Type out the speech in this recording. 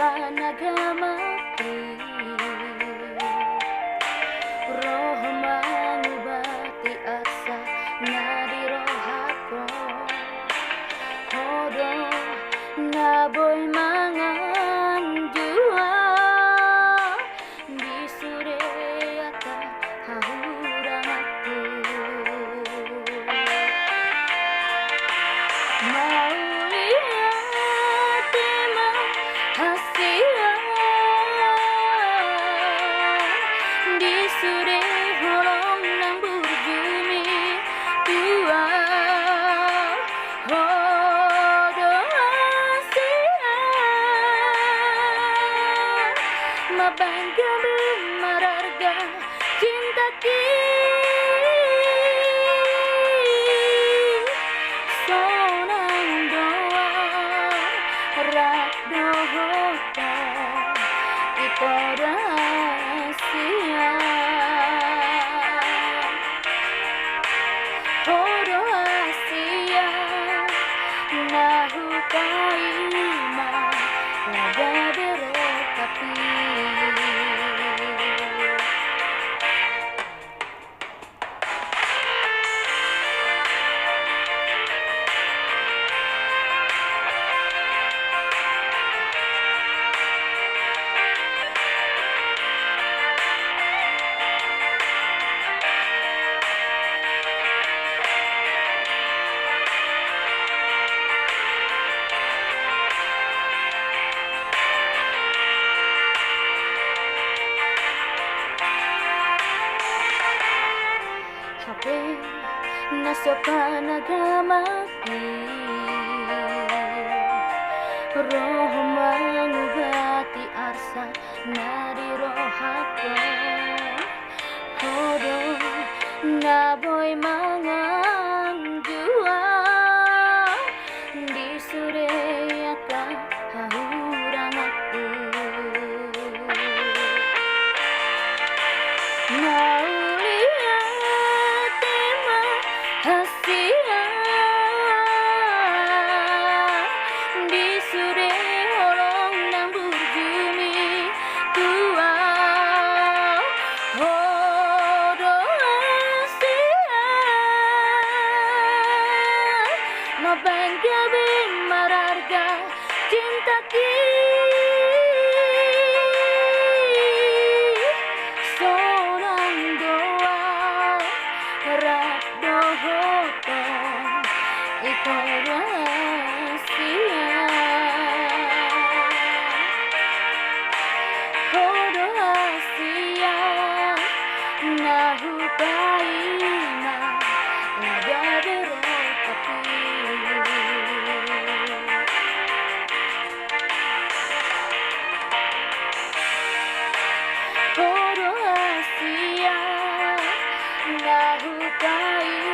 panagamati roh mangubati asa nadirohako hodo naboy mangan jua di sore ata hahurang aku sore holong nang burjumi tua hodo asia mabangga mararga cinta ki sonang doa rak dohota itoda asia hodo asia nahu kaima laga berokapi nasa panagamati roh mangubati arsa nadirohako hodo naboy mangan jua di sore akan hahurang aku asia di sore holong nang burjumi tua hodo asia mabangga mararga cinta ki sonang doa rak dohota itoda asia hodo asia nahu kaima laga berokapi hodo asia nahu kaima